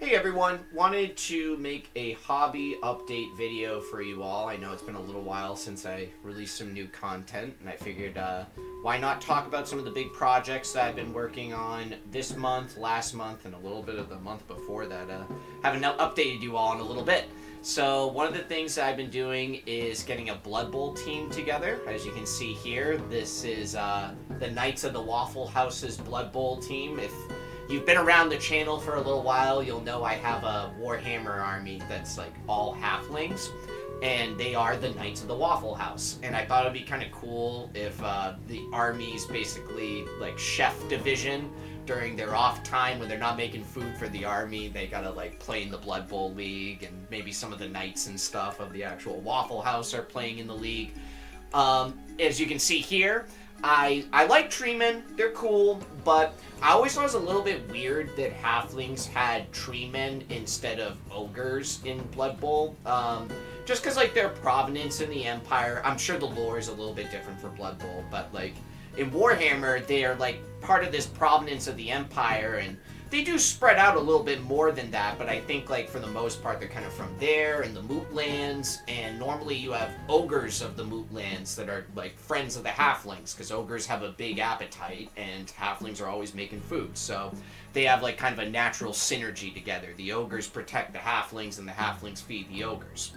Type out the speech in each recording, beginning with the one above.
Hey everyone, wanted to make a hobby update video for you all. I know it's been a little while since I released some new content, and I figured why not talk about some of the big projects that I've been working on this month, last month, and a little bit of the month before that. Haven't updated you all in a little bit. So one of the things that I've been doing is getting a Blood Bowl team together. As you can see here, this is the Knights of the Waffle House's Blood Bowl team. If you've been around the channel for a little while, you'll know I have a Warhammer army that's like all halflings, and they are the Knights of the Waffle House. And I thought it'd be kind of cool if the army's basically like chef division during their off time when they're not making food for the army, they gotta like play in the Blood Bowl League, and maybe some of the knights and stuff of the actual Waffle House are playing in the league. As you can see here, I like treemen, they're cool, but I always thought it was a little bit weird that halflings had treemen instead of ogres in Blood Bowl. Just because, like, their provenance in the Empire, I'm sure the lore is a little bit different for Blood Bowl, but, like, in Warhammer, they are, like, part of this provenance of the Empire, and they do spread out a little bit more than that, but I think, like, for the most part, they're kind of from there, and the Moot Lands, and normally you have ogres of the Moot Lands that are, like, friends of the halflings, because ogres have a big appetite, and halflings are always making food, so they have, like, kind of a natural synergy together. The ogres protect the halflings, and the halflings feed the ogres.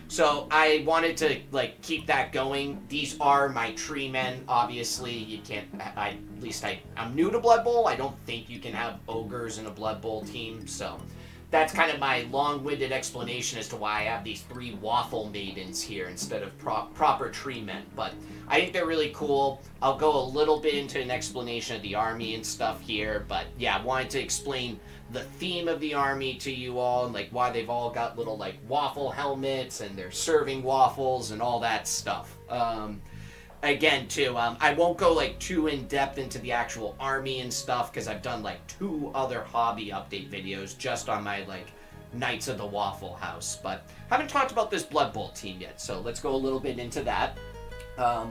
So I wanted to like keep that going. These are my tree men. Obviously, you can't. I'm new to Blood Bowl. I don't think you can have ogres in a Blood Bowl team. So that's kind of my long-winded explanation as to why I have these 3 waffle maidens here instead of proper tree men. But I think they're really cool. I'll go a little bit into an explanation of the army and stuff here. But yeah, I wanted to explain the theme of the army to you all, and like why they've all got little like waffle helmets and they're serving waffles and all that stuff. Again too, I won't go like too in depth into the actual army and stuff because I've done like 2 other hobby update videos just on my like Knights of the Waffle House, but haven't talked about this Blood Bowl team yet, so let's go a little bit into that.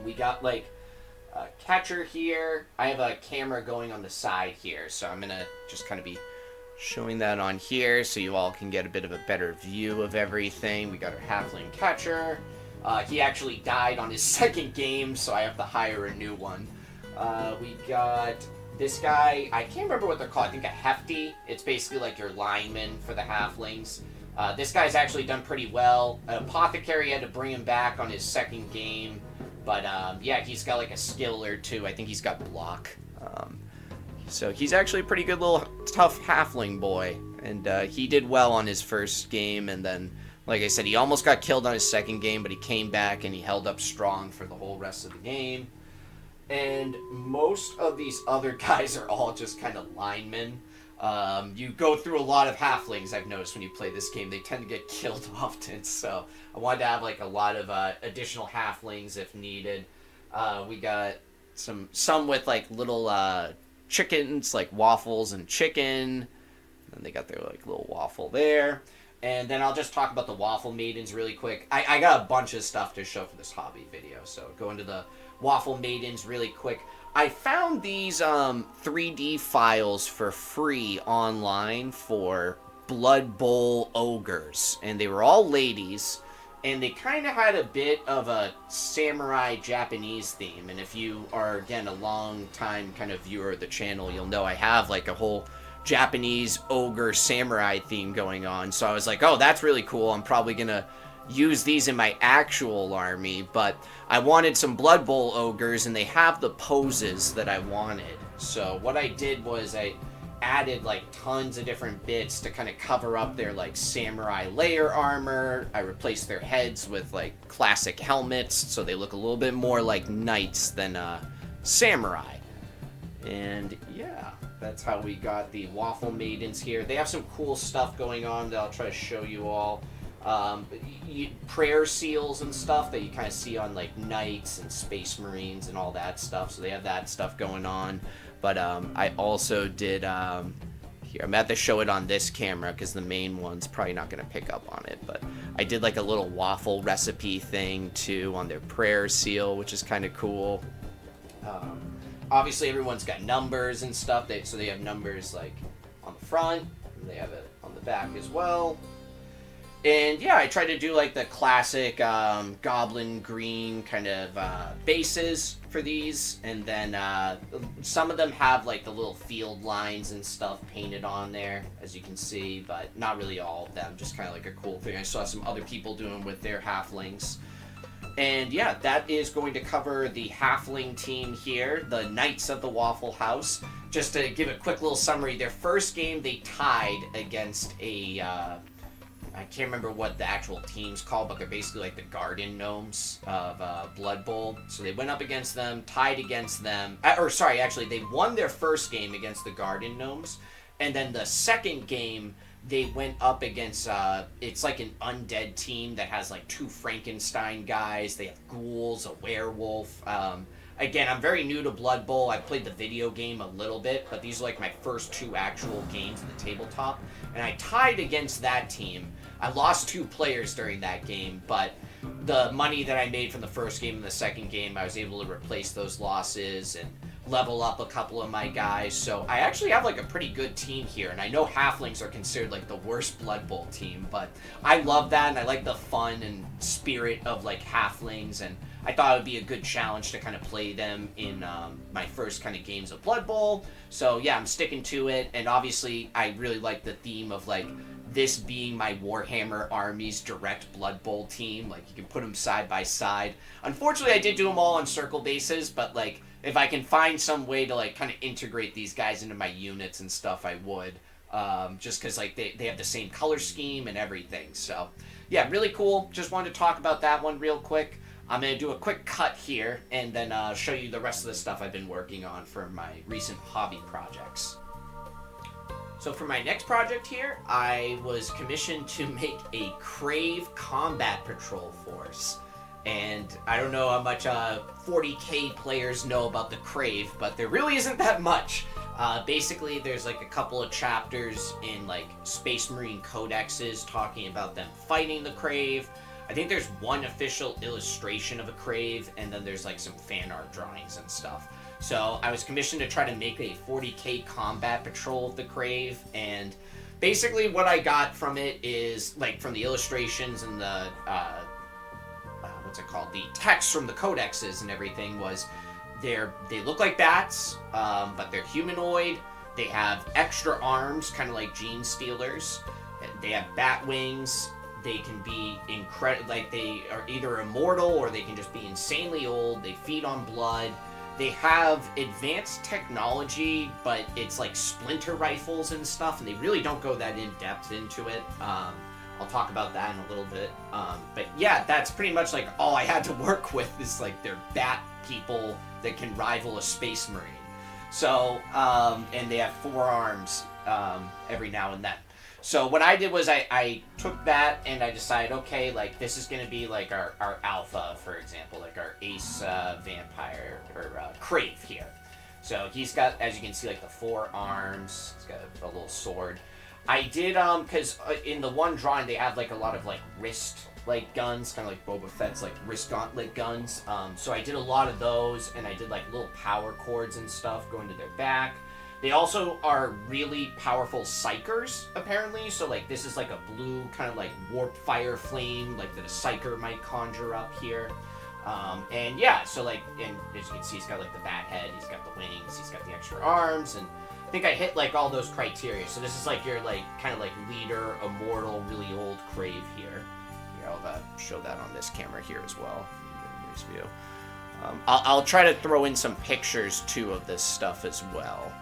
We got like a catcher here. I have a camera going on the side here, so I'm gonna just kind of be showing that on here so you all can get a bit of a better view of everything. We got our halfling catcher. He actually died on his second game, so I have to hire a new one. We got this guy. I can't remember what they're called. I think a hefty. It's basically like your lineman for the halflings. This guy's actually done pretty well. An apothecary had to bring him back on his second game, but yeah, he's got like a skill or 2. I think he's got block. So he's actually a pretty good little tough halfling boy, and he did well on his first game, and then, like I said, he almost got killed on his second game, but he came back and he held up strong for the whole rest of the game. And most of these other guys are all just kind of linemen. You go through a lot of halflings, I've noticed, when you play this game. They tend to get killed often, so I wanted to have like a lot of additional halflings if needed. We got some with like little chickens, like waffles and chicken, and they got their like little waffle there. And then I'll just talk about the waffle maidens really quick. I got a bunch of stuff to show for this hobby video, so go into the waffle maidens really quick. I found these 3D files for free online for Blood Bowl ogres, and they were all ladies, and they kind of had a bit of a samurai Japanese theme. And if you are, again, a long time kind of viewer of the channel, you'll know I have like a whole Japanese ogre samurai theme going on. So I was like, oh, that's really cool. I'm probably gonna use these in my actual army, but I wanted some Blood Bowl ogres, and they have the poses that I wanted. So what I did was I added like tons of different bits to kind of cover up their like samurai layer armor. I replaced their heads with like classic helmets, so they look a little bit more like knights than samurai. And yeah, that's how we got the waffle maidens here. They have some cool stuff going on that I'll try to show you all. Prayer seals and stuff that you kind of see on like knights and space marines and all that stuff, so they have that stuff going on. But I also did here, I'm gonna have to show it on this camera because the main one's probably not gonna pick up on it, but I did like a little waffle recipe thing too on their prayer seal, which is kind of cool. Obviously everyone's got numbers and stuff, so they have numbers like on the front, They have it on the back as well. And yeah, I tried to do like the classic goblin green kind of bases for these, and then some of them have like the little field lines and stuff painted on there, as you can see, but not really all of them, just kind of like a cool thing I saw some other people doing with their halflings. And yeah, that is going to cover the halfling team here, the Knights of the Waffle House. Just to give a quick little summary, their first game they tied against a I can't remember what the actual team's called, but they're basically like the Garden Gnomes of Blood Bowl. So they went up against them, tied against them. Actually, they won their first game against the Garden Gnomes. And then the second game, they went up against, it's like an undead team that has like 2 Frankenstein guys. They have ghouls, a werewolf. Again, I'm very new to Blood Bowl. I played the video game a little bit, but these are like my first 2 actual games at the tabletop. And I tied against that team. I lost 2 players during that game, but the money that I made from the first game and the second game, I was able to replace those losses and level up a couple of my guys. So I actually have like a pretty good team here, and I know halflings are considered like the worst Blood Bowl team, but I love that, and I like the fun and spirit of like halflings, and I thought it would be a good challenge to kind of play them in my first kind of games of Blood Bowl. So yeah, I'm sticking to it, and obviously I really like the theme of like this being my Warhammer Armies direct Blood Bowl team. Like, you can put them side by side. Unfortunately, I did do them all on circle bases, but like, if I can find some way to like kind of integrate these guys into my units and stuff, I would. Just because like they have the same color scheme and everything. So yeah, really cool. Just wanted to talk about that one real quick. I'm going to do a quick cut here and then show you the rest of the stuff I've been working on for my recent hobby projects. So for my next project here, I was commissioned to make a Khrave combat patrol force. And I don't know how much 40k players know about the Khrave, but there really isn't that much. Basically, there's like a couple of chapters in like Space Marine codexes talking about them fighting the Khrave. I think there's one official illustration of a Khrave, and then there's like some fan art drawings and stuff. So I was commissioned to try to make a 40k combat patrol of the Khrave, and basically what I got from it is, like, from the illustrations and the, the text from the codexes and everything was, they look like bats, but they're humanoid. They have extra arms, kind of like Gene Stealers. They have bat wings. They can be they are either immortal or they can just be insanely old. They feed on blood. They have advanced technology, but it's like splinter rifles and stuff, and they really don't go that in-depth into it. I'll talk about that in a little bit. But yeah, that's pretty much like all I had to work with is like they're bat people that can rival a space marine. So, and they have 4 arms every now and then. So what I did was I took that and I decided, okay, like this is going to be like our alpha, for example, like our ace vampire or Khrave here. So he's got, as you can see, like the 4 arms. He's got a little sword. I did, because in the one drawing they have like a lot of like wrist like guns, kind of like Boba Fett's like wrist gauntlet guns. So I did a lot of those, and I did like little power cords and stuff going to their back. They also are really powerful psychers, apparently. So, like, this is like a blue kind of like warp fire flame, like that a psycher might conjure up here. And yeah, so like, and as you can see, he's got like the bat head, he's got the wings, he's got the extra arms, and I think I hit like all those criteria. So this is like your like kind of like leader, immortal, really old Khrave here. Here, I'll show that on this camera here as well. Nice view. I'll try to throw in some pictures too of this stuff as well.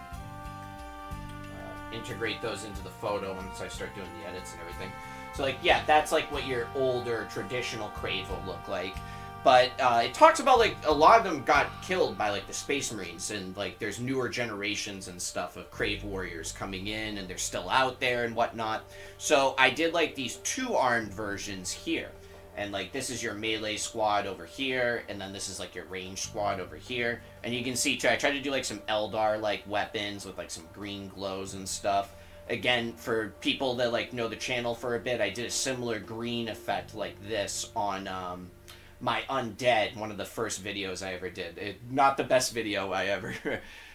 Integrate those into the photo once I start doing the edits and everything. So like, yeah, that's like what your older traditional Khrave will look like. But it talks about like a lot of them got killed by like the Space Marines, and like there's newer generations and stuff of Khrave warriors coming in, and they're still out there and whatnot. So I did like these 2 armed versions here. And like this is your melee squad over here, and then this is like your range squad over here. And you can see too, I tried to do like some Eldar like weapons with like some green glows and stuff. Again, for people that like know the channel for a bit, I did a similar green effect like this on my Undead, one of the first videos I ever did. Not the best video I ever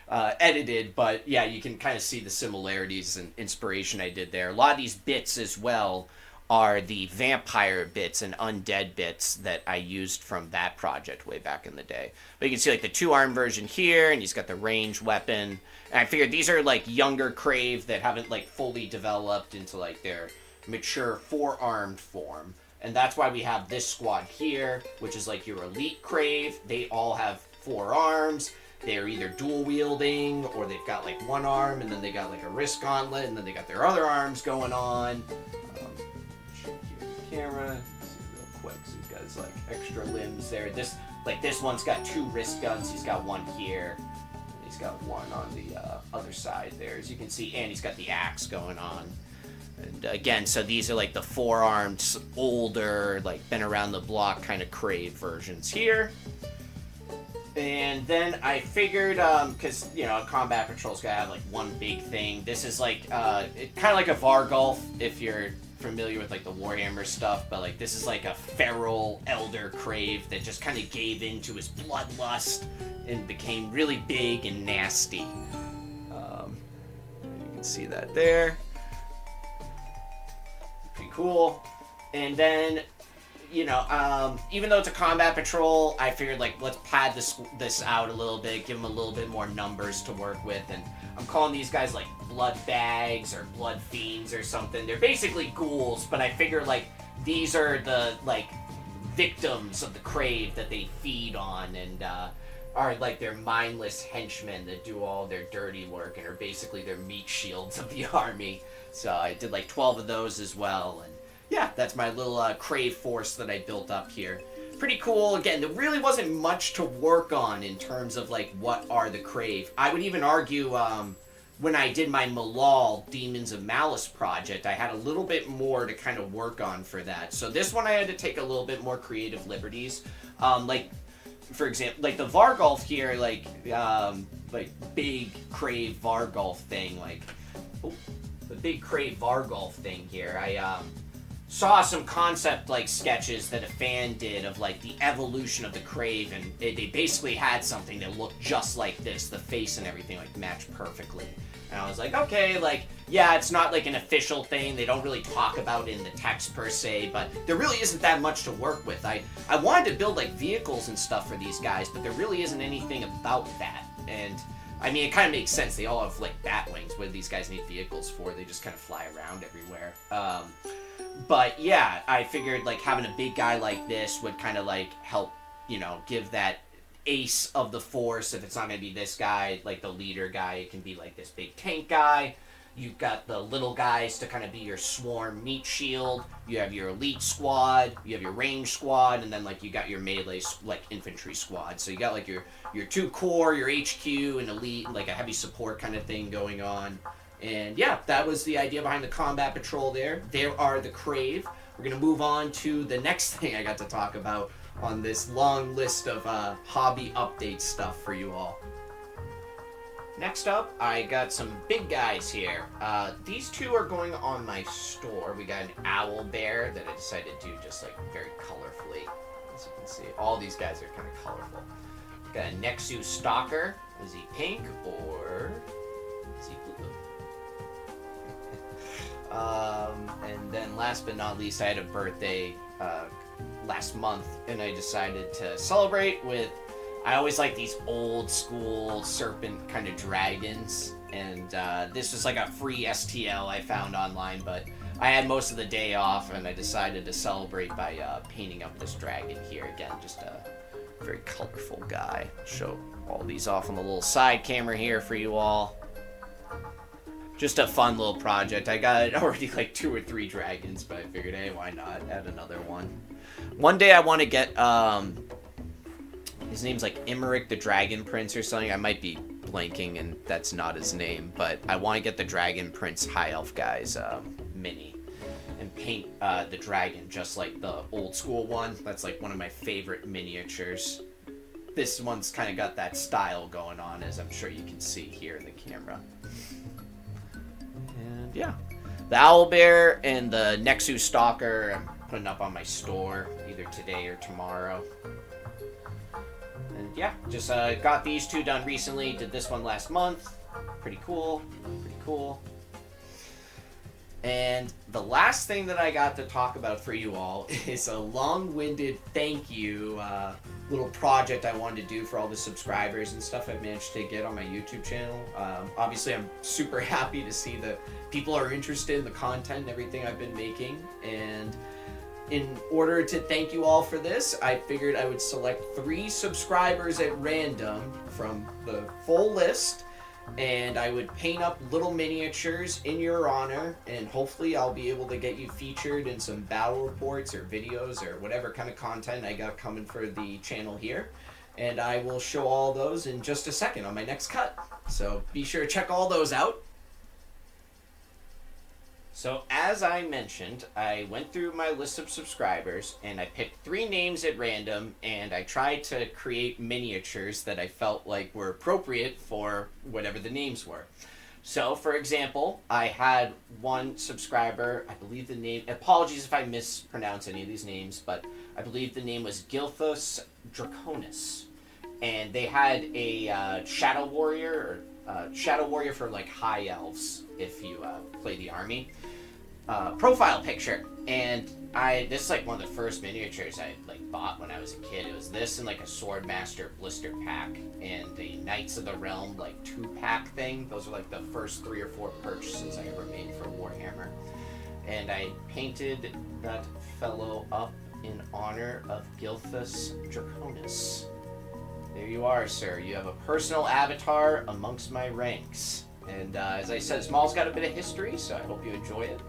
edited, but yeah, you can kind of see the similarities and inspiration I did there. A lot of these bits as well are the vampire bits and undead bits that I used from that project way back in the day. But you can see like the 2-arm version here, and he's got the ranged weapon. And I figured these are like younger Khrave that haven't like fully developed into like their mature 4-armed form. And that's why we have this squad here, which is like your elite Khrave. They all have 4 arms. They're either dual wielding, or they've got like 1 arm, and then they got like a wrist gauntlet, and then they got their other arms going on. Camera, see real quick. So he's got his like extra limbs there. This one's got 2 wrist guns. He's got 1 here, and he's got 1 on the other side there, as you can see, and he's got the axe going on. And again, so these are like the 4-armed, older, like been around the block kind of Khrave versions here. And then I figured, because, you know, Combat Patrol's gotta have like one big thing. This is like, kind of like a Vargulf, if you're familiar with like the Warhammer stuff, but like this is like a feral elder Khrave that just kind of gave into his bloodlust and became really big and nasty. You can see that there. Pretty cool. And then, you know, even though it's a Combat Patrol, I figured like let's pad this out a little bit, give them a little bit more numbers to work with, and I'm calling these guys like blood bags or blood fiends or something. They're basically ghouls, but I figure like these are the like victims of the Khrave that they feed on, and are like their mindless henchmen that do all their dirty work and are basically their meat shields of the army. So I did like 12 of those as well, and yeah, that's my little Khrave force that I built up here. Pretty cool. Again, there really wasn't much to work on in terms of like what are the Khrave. I would even argue when I did my Malal Demons of Malice project, I had a little bit more to kind of work on for that. So this one I had to take a little bit more creative liberties. Like, for example, like the Vargulf here, like big Khrave Vargulf thing, like the big Khrave Vargulf thing here. I saw some concept like sketches that a fan did of like the evolution of the Khrave, and they basically had something that looked just like this. The face and everything like matched perfectly. And I was like, okay, like, yeah, it's not like an official thing. They don't really talk about it in the text per se, but there really isn't that much to work with. I wanted to build like vehicles and stuff for these guys, but there really isn't anything about that. And I mean, it kind of makes sense. They all have like bat wings. What do these guys need vehicles for? They just kind of fly around everywhere. But yeah, I figured like having a big guy like this would kind of like help, you know, give that ace of the force. If it's not going to be this guy, like the leader guy, it can be like this big tank guy. You've got the little guys to kind of be your swarm meat shield. You have your elite squad, you have your range squad, and then like you got your melee like infantry squad. So you got like your 2 core, your HQ, and elite, like a heavy support kind of thing going on. And yeah, that was the idea behind the Combat Patrol there. There are the Khrave. We're going to move on to the next thing I got to talk about on this long list of hobby update stuff for you all. Next up, I got some big guys here. These 2 are going on my store. We got an owl bear that I decided to do just like very colorfully. As you can see, all these guys are kind of colorful. Got a Nexu Stalker. Is he pink or is he blue? And then last but not least, I had a birthday last month, and I decided to celebrate with, I always like these old school serpent kind of dragons, and this was like a free STL I found online, but I had most of the day off, and I decided to celebrate by painting up this dragon here. Again, just a very colorful guy. Show all these off on the little side camera here for you all. Just a fun little project. I got already like 2 or 3 dragons, but I figured, hey, why not add another one? One day I want to get, his name's like Emmerich the Dragon Prince or something. I might be blanking and that's not his name, but I want to get the Dragon Prince High Elf guy's mini and paint the dragon just like the old school one. That's like one of my favorite miniatures. This one's kind of got that style going on, as I'm sure you can see here in the camera. And yeah, the owlbear and the Nexu Stalker I'm putting up on my store either today or tomorrow. And yeah, just got these 2 done recently. Did this one last month. Pretty cool. Pretty cool. And the last thing that I got to talk about for you all is a long-winded thank you little project I wanted to do for all the subscribers and stuff I've managed to get on my YouTube channel. Obviously, I'm super happy to see that people are interested in the content and everything I've been making. And in order to thank you all for this, I figured I would select 3 subscribers at random from the full list. And I would paint up little miniatures in your honor, and hopefully I'll be able to get you featured in some battle reports or videos or whatever kind of content I got coming for the channel here. And I will show all those in just a second on my next cut. So be sure to check all those out. So as I mentioned, I went through my list of subscribers and I picked 3 names at random, and I tried to create miniatures that I felt like were appropriate for whatever the names were. So for example, I had one subscriber, I believe the name, apologies if I mispronounce any of these names, but I believe the name was Gilthus Draconis. And they had a Shadow Warrior, or Shadow Warrior for like high elves if you play the army. Profile picture, and this is like one of the first miniatures I like bought when I was a kid. It was this and like a Swordmaster blister pack and the Knights of the Realm like 2-pack thing. Those are like the first 3 or 4 purchases I ever made for Warhammer. And I painted that fellow up in honor of Gilthus Draconis. There you are, sir. You have a personal avatar amongst my ranks. And as I said, Small's got a bit of history, so I hope you enjoy it.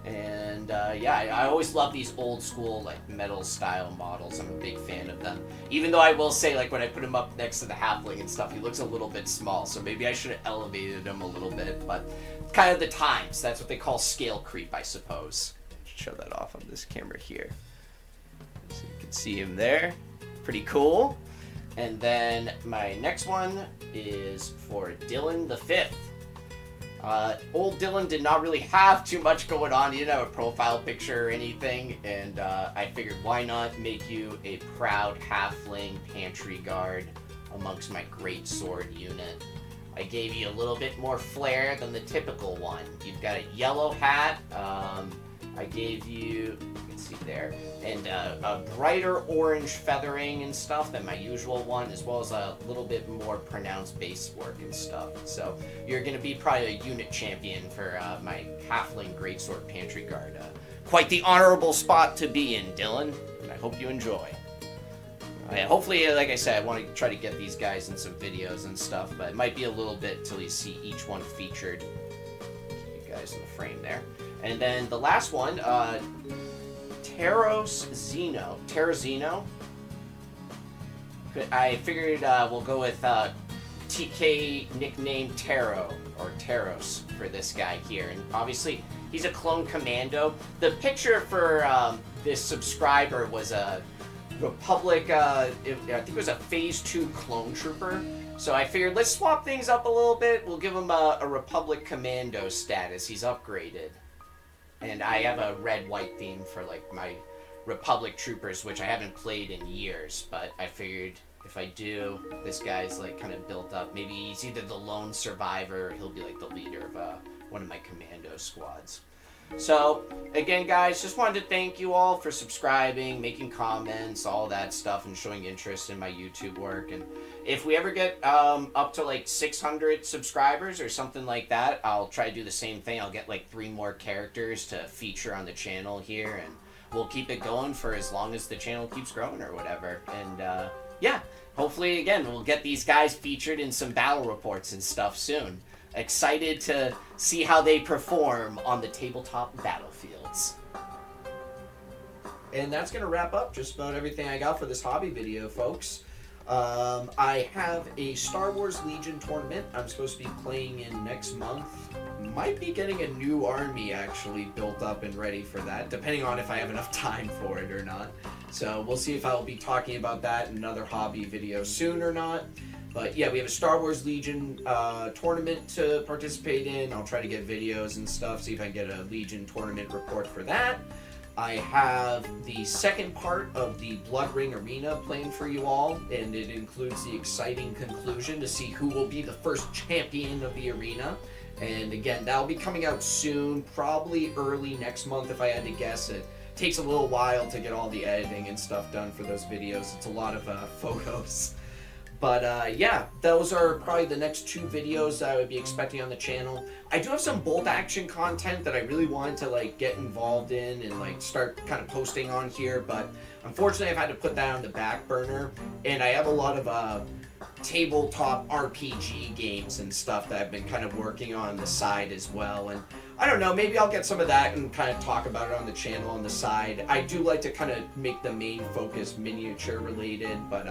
And yeah, I always love these old school like metal style models. I'm a big fan of them. Even though I will say, like when I put him up next to the halfling and stuff, he looks a little bit small. So maybe I should have elevated him a little bit. But it's kind of the times. That's what they call scale creep, I suppose. Show that off on this camera here, so you can see him there. Pretty cool. And then my next one is for Dylan the Fifth. Old Dylan did not really have too much going on. He didn't have a profile picture or anything, and I figured why not make you a proud halfling pantry guard amongst my great sword unit. I gave you a little bit more flair than the typical one. You've got a yellow hat. I gave you, you can see there, and a brighter orange feathering and stuff than my usual one, as well as a little bit more pronounced base work and stuff. So you're going to be probably a unit champion for my Halfling Greatsword Pantry Guard. Quite the honorable spot to be in, Dylan, and I hope you enjoy. Hopefully, like I said, I want to try to get these guys in some videos and stuff, but it might be a little bit till you see each one featured. Keep you guys in the frame there. And then the last one, Terrazino. I figured we'll go with TK nickname Taro, or Taros, for this guy here. And obviously, he's a clone commando. The picture for this subscriber was a Republic, I think it was a Phase 2 clone trooper. So I figured let's swap things up a little bit. We'll give him a Republic commando status. He's upgraded. And I have a red-white theme for like my Republic troopers, which I haven't played in years. But I figured if I do, this guy's like kind of built up. Maybe he's either the lone survivor, or he'll be like the leader of one of my commando squads. So again, guys, just wanted to thank you all for subscribing, making comments, all that stuff, and showing interest in my YouTube work. And if we ever get up to like 600 subscribers or something like that, I'll try to do the same thing. I'll get like 3 more characters to feature on the channel here, and we'll keep it going for as long as the channel keeps growing or whatever. And yeah, hopefully again we'll get these guys featured in some battle reports and stuff soon. Excited to see how they perform on the tabletop battlefields. And that's going to wrap up just about everything I got for this hobby video, folks. I have a Star Wars Legion tournament I'm supposed to be playing in next month. Might be getting a new army actually built up and ready for that, depending on if I have enough time for it or not. So we'll see if I'll be talking about that in another hobby video soon or not. But yeah, we have a Star Wars Legion tournament to participate in. I'll try to get videos and stuff, see if I can get a Legion tournament report for that. I have the second part of the Blood Ring Arena planned for you all, and it includes the exciting conclusion to see who will be the first champion of the arena. And again, that'll be coming out soon, probably early next month if I had to guess. It takes a little while to get all the editing and stuff done for those videos. It's a lot of photos. But yeah, those are probably the next 2 videos that I would be expecting on the channel. I do have some bolt action content that I really wanted to like get involved in and like start kind of posting on here, but unfortunately I've had to put that on the back burner. And I have a lot of tabletop RPG games and stuff that I've been kind of working on the side as well. And I don't know, maybe I'll get some of that and kind of talk about it on the channel on the side. I do like to kind of make the main focus miniature related, but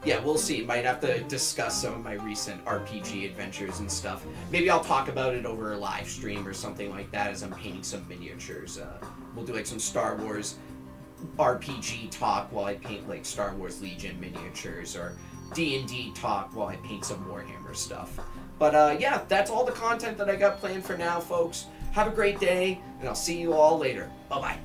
yeah, we'll see. Might have to discuss some of my recent RPG adventures and stuff. Maybe I'll talk about it over a live stream or something like that as I'm painting some miniatures. We'll do like some Star Wars RPG talk while I paint like Star Wars Legion miniatures, or D&D talk while I paint some Warhammer stuff. But yeah, that's all the content that I got planned for now, folks. Have a great day, and I'll see you all later. Bye-bye.